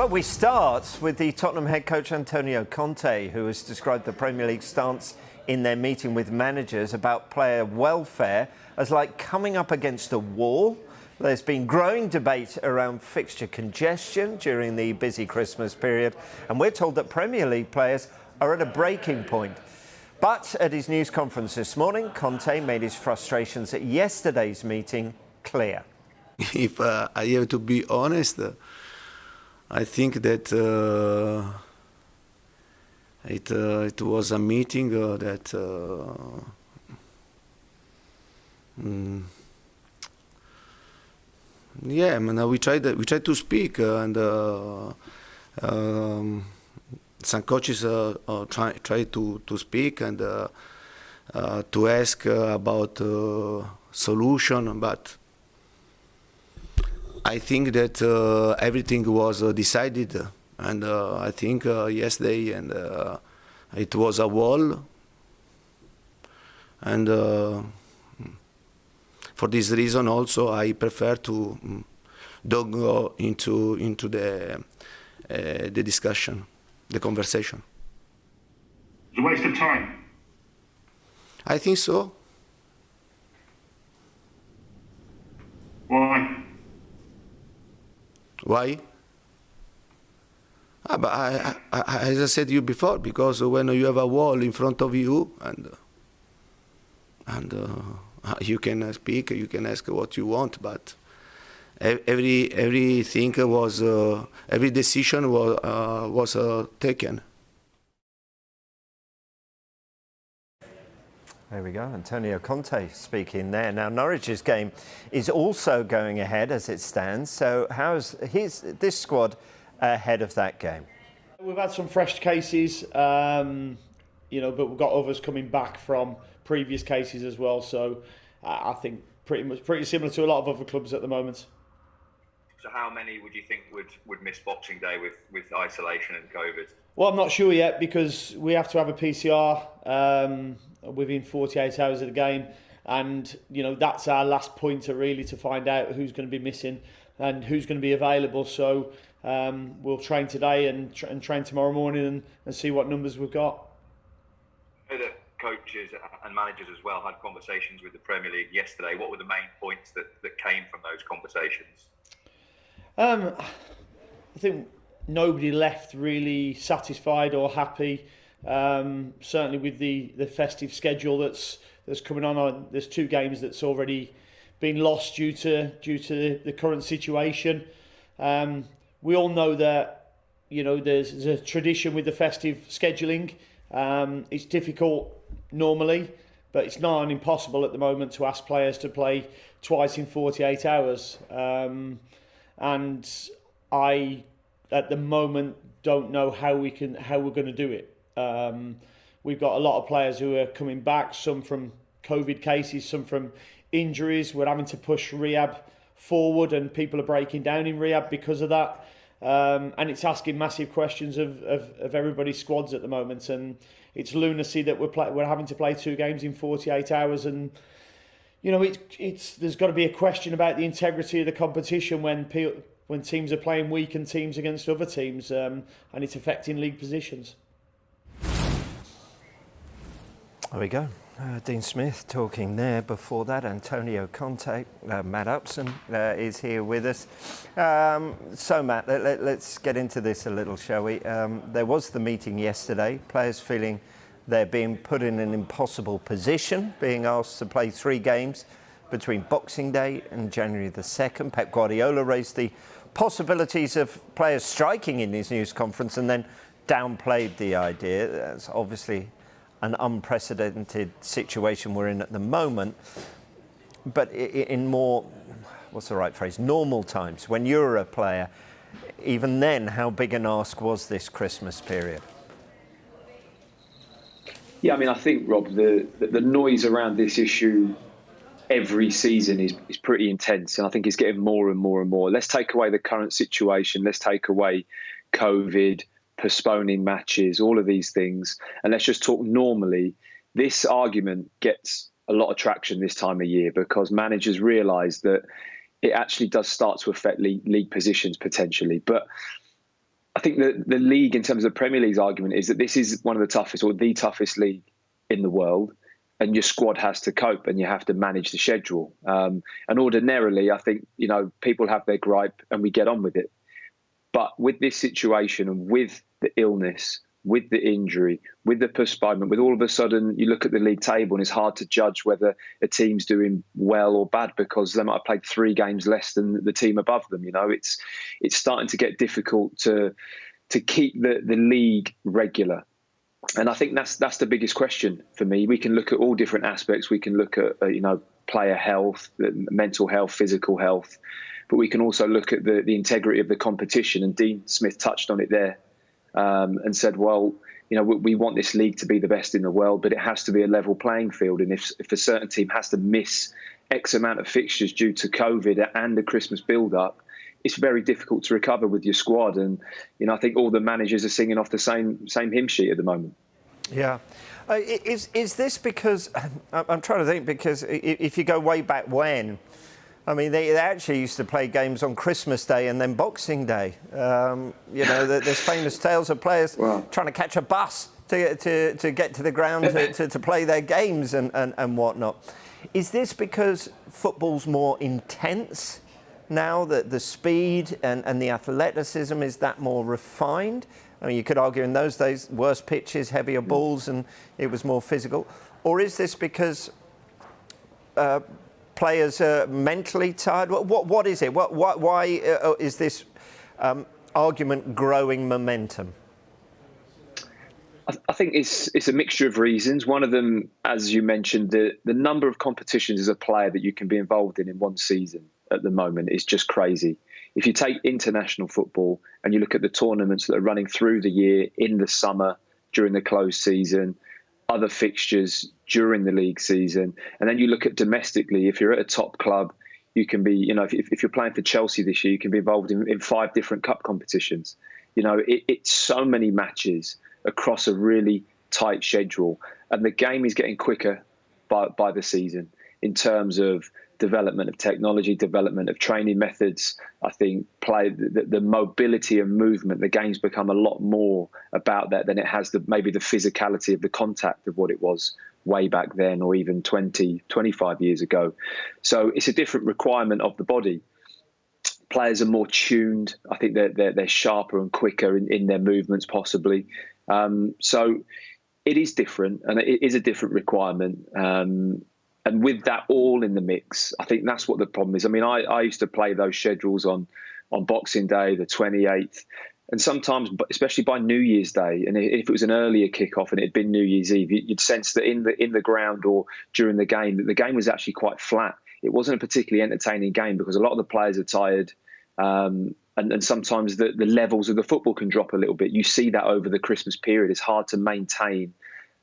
But we start with the Tottenham head coach Antonio Conte, who has described the Premier League stance in their meeting with managers about player welfare as like coming up against a wall. There's been growing debate around fixture congestion during the busy Christmas period, and we're told that Premier League players are at a breaking point. But at his news conference this morning, Conte made his frustrations at yesterday's meeting clear. If I have to be honest, I think that it was a meeting that yeah, I mean, we tried to speak, and some coaches try to speak and to ask about solution, but I think that everything was decided, and I think yesterday, and it was a wall, and for this reason also I prefer to don't go into the discussion, the conversation. It's a waste of time. I think so. Why? Why? But as I said to you before, because when you have a wall in front of you and you can speak, you can ask what you want, but everything was, every decision was taken. There we go, Antonio Conte speaking there. Now, Norwich's game is also going ahead as it stands. So how's this squad ahead of that game? We've had some fresh cases, but we've got others coming back from previous cases as well. So I think pretty similar to a lot of other clubs at the moment. So how many would you think would miss Boxing Day with isolation and COVID? Well, I'm not sure yet, because we have to have a PCR within 48 hours of the game, and that's our last pointer really to find out who's going to be missing and who's going to be available. So we'll train today and train tomorrow morning and see what numbers we've got. I know that coaches and managers as well had conversations with the Premier League yesterday. What were the main points that came from those conversations? I think nobody left really satisfied or happy. Certainly with the festive schedule that's coming on. There's 2 games that's already been lost due to the current situation. We all know that there's a tradition with the festive scheduling. It's difficult normally, but it's not impossible at the moment to ask players to play twice in 48 hours. And I, at the moment, don't know how we're going to do it. We've got a lot of players who are coming back, some from COVID cases, some from injuries. We're having to push rehab forward, and people are breaking down in rehab because of that. And it's asking massive questions of everybody's squads at the moment. And it's lunacy that we're having to play 2 games in 48 hours. And there's got to be a question about the integrity of the competition when teams are playing weakened teams against other teams, and it's affecting league positions. There we go. Dean Smith talking there. Before that, Antonio Conte. Matt Upson is here with us. So, Matt, let's get into this a little, shall we? There was the meeting yesterday. Players feeling they're being put in an impossible position, being asked to play 3 games between Boxing Day and January the 2nd. Pep Guardiola raised the possibilities of players striking in his news conference and then downplayed the idea. That's obviously an unprecedented situation we're in at the moment. But in more, what's the right phrase, normal times, when you're a player, even then, how big an ask was this Christmas period? Yeah, I mean, I think, Rob, the noise around this issue every season is pretty intense, and I think it's getting more and more and more. Let's take away the current situation. Let's take away COVID, postponing matches, all of these things, and let's just talk normally. This argument gets a lot of traction this time of year because managers realise that it actually does start to affect league positions potentially. But think that the league, in terms of the Premier League's argument, is that this is one of the toughest or the toughest league in the world, and your squad has to cope and you have to manage the schedule. And ordinarily, I think, people have their gripe and we get on with it. But with this situation and with the illness, with the injury, with the postponement, with all of a sudden you look at the league table and it's hard to judge whether a team's doing well or bad because they might have played 3 games less than the team above them. It's starting to get difficult to keep the league regular. And I think that's the biggest question for me. We can look at all different aspects. We can look at, player health, mental health, physical health, but we can also look at the integrity of the competition. And Dean Smith touched on it there. And said, well, we want this league to be the best in the world, but it has to be a level playing field. And if a certain team has to miss X amount of fixtures due to COVID and the Christmas build-up, it's very difficult to recover with your squad. And, I think all the managers are singing off the same hymn sheet at the moment. Yeah. Is this because, I'm trying to think, because if you go way back when, I mean, they actually used to play games on Christmas Day and then Boxing Day. There's famous tales of players trying to catch a bus to get to the ground to play their games and whatnot. Is this because football's more intense now, that the speed and the athleticism, is that more refined? I mean, you could argue in those days, worse pitches, heavier balls, and it was more physical. Or is this because players are mentally tired? What is it? Why is this argument growing momentum? I think it's a mixture of reasons. One of them, as you mentioned, the number of competitions as a player that you can be involved in one season at the moment is just crazy. If you take international football and you look at the tournaments that are running through the year, in the summer, during the closed season, other fixtures during the league season, and then you look at domestically, if you're at a top club, you can be, if you're playing for Chelsea this year, you can be involved in 5 different cup competitions. It's so many matches across a really tight schedule, and the game is getting quicker by the season in terms of development of technology, development of training methods. I think the mobility and movement, the game's become a lot more about that than it has maybe the physicality of the contact of what it was way back then, or even 20, 25 years ago. So it's a different requirement of the body. Players are more tuned. I think they're sharper and quicker in their movements, possibly. So it is different, and it is a different requirement. And with that all in the mix, I think that's what the problem is. I mean, I used to play those schedules on Boxing Day, the 28th, and sometimes, especially by New Year's Day, and if it was an earlier kickoff and it had been New Year's Eve, you'd sense that in the ground or during the game, that the game was actually quite flat. It wasn't a particularly entertaining game because a lot of the players are tired, and sometimes the levels of the football can drop a little bit. You see that over the Christmas period. It's hard to maintain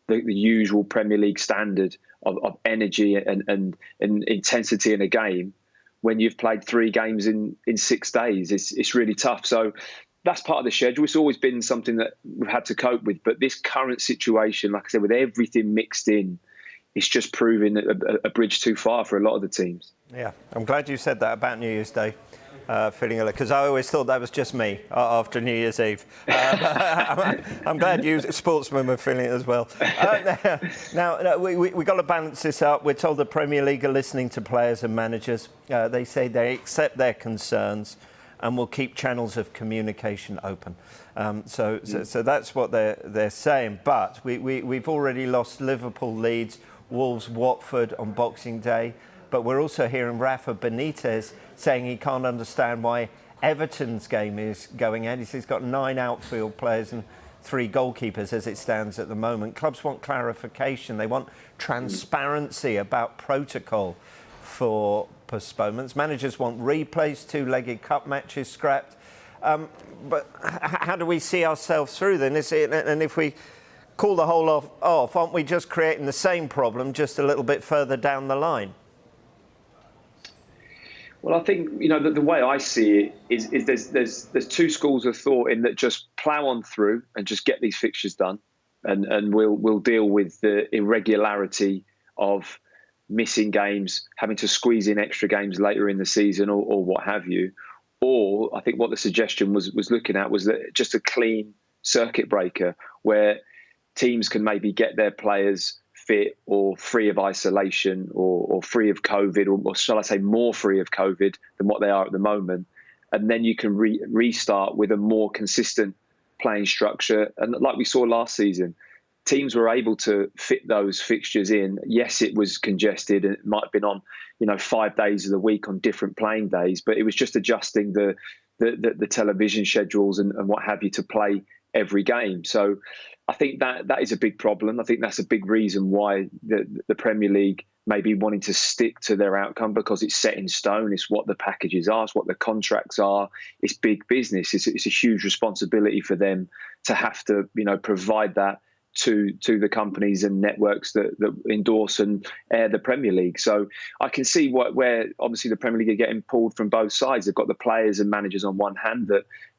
the usual Premier League standard of energy and intensity in a game when you've played 3 games in 6 days. It's really tough. So that's part of the schedule. It's always been something that we've had to cope with. But this current situation, like I said, with everything mixed in, it's just proving a bridge too far for a lot of the teams. Yeah, I'm glad you said that about New Year's Day. Feeling ill, because I always thought that was just me after New Year's Eve. I'm glad you sportsmen were feeling it as well. Now we got to balance this up. We're told the Premier League are listening to players and managers. They say they accept their concerns and will keep channels of communication open. So that's what they're saying. But we've already lost Liverpool, Leeds, Wolves, Watford on Boxing Day. But we're also hearing Rafa Benitez saying he can't understand why Everton's game is going ahead. He says he's got 9 outfield players and 3 goalkeepers as it stands at the moment. Clubs want clarification. They want transparency about protocol for postponements. Managers want replays, 2-legged cup matches scrapped. But how do we see ourselves through then? And if we call the whole off, aren't we just creating the same problem just a little bit further down the line? Well, I think, the way I see it is there's 2 schools of thought in that just plough on through and just get these fixtures done, and we'll deal with the irregularity of missing games, having to squeeze in extra games later in the season or what have you. Or I think what the suggestion was looking at was that just a clean circuit breaker where teams can maybe get their players fit or free of isolation or free of COVID, or shall I say more free of COVID than what they are at the moment. And then you can restart with a more consistent playing structure. And like we saw last season, teams were able to fit those fixtures in. Yes, it was congested and it might have been on, 5 days of the week on different playing days, but it was just adjusting the television schedules and what have you to play every game. So I think that is a big problem. I think that's a big reason why the Premier League may be wanting to stick to their outcome, because it's set in stone. It's what the packages are. It's what the contracts are. It's big business. It's a huge responsibility for them to have to, provide that to the companies and networks that endorse and air the Premier League. So I can see where obviously the Premier League are getting pulled from both sides. They've got the players and managers on one hand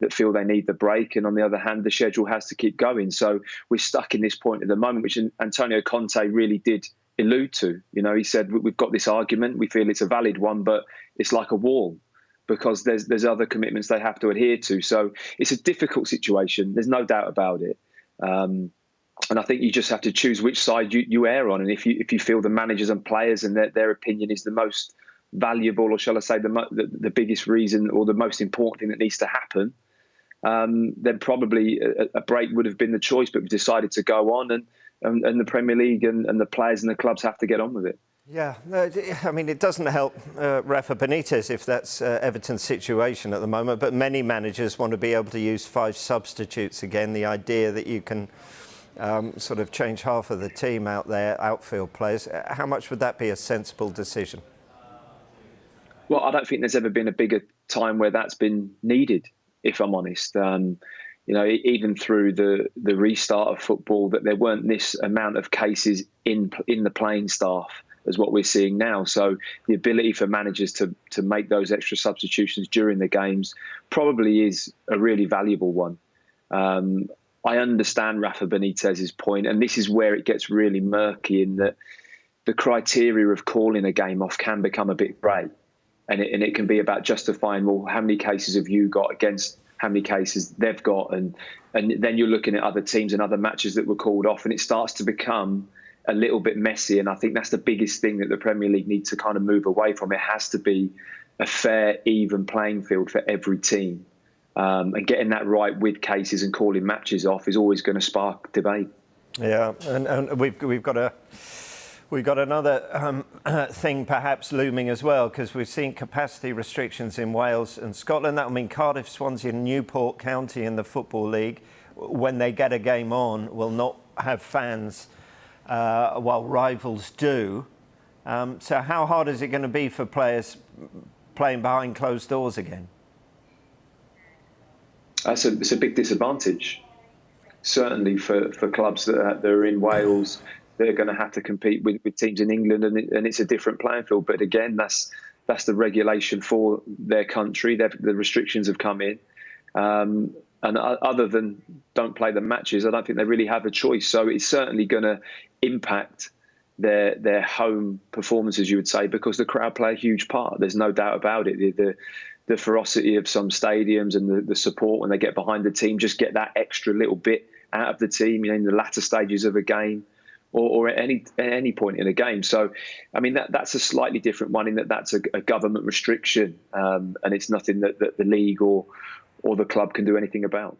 that feel they need the break, and on the other hand, the schedule has to keep going. So we're stuck in this point at the moment, which Antonio Conte really did allude to. He said, we've got this argument, we feel it's a valid one, but it's like a wall, because there's other commitments they have to adhere to. So it's a difficult situation. There's no doubt about it. And I think you just have to choose which side you err on. And if you feel the managers and players and their opinion is the most valuable, or shall I say the biggest reason or the most important thing that needs to happen, then probably a break would have been the choice. But we've decided to go on, and the Premier League and the players and the clubs have to get on with it. Yeah, I mean, it doesn't help Rafa Benitez if that's Everton's situation at the moment, but many managers want to be able to use 5 substitutes again. The idea that you can sort of change half of the team out there, outfield players, how much would that be a sensible decision? Well, I don't think there's ever been a bigger time where that's been needed, if I'm honest. Even through the restart of football, that there weren't this amount of cases in the playing staff as what we're seeing now. So the ability for managers to make those extra substitutions during the games probably is a really valuable one. I understand Rafa Benitez's point, and this is where it gets really murky, in that the criteria of calling a game off can become a bit grey, and it can be about justifying, well, how many cases have you got against how many cases they've got, and then you're looking at other teams and other matches that were called off, and it starts to become a little bit messy. And I think that's the biggest thing that the Premier League needs to kind of move away from. It has to be a fair, even playing field for every team. And getting that right with cases and calling matches off is always going to spark debate. Yeah, and we've got another thing perhaps looming as well, because we've seen capacity restrictions in Wales and Scotland. That will mean Cardiff, Swansea and Newport County in the Football League, when they get a game on, will not have fans while rivals do. So how hard is it going to be for players playing behind closed doors again? It's a big disadvantage, certainly for clubs that are in Wales. They're going to have to compete with teams in England, and it's a different playing field. But again, that's the regulation for their country. The restrictions have come in, and other than don't play the matches, I don't think they really have a choice. So it's certainly going to impact their home performances, you would say, because the crowd play a huge part. There's no doubt about it. The ferocity of some stadiums and the support when they get behind the team, just get that extra little bit out of the team, in the latter stages of a game or at any point in a game. So, I mean, that's a slightly different one, in that's a government restriction, and it's nothing that the league or the club can do anything about.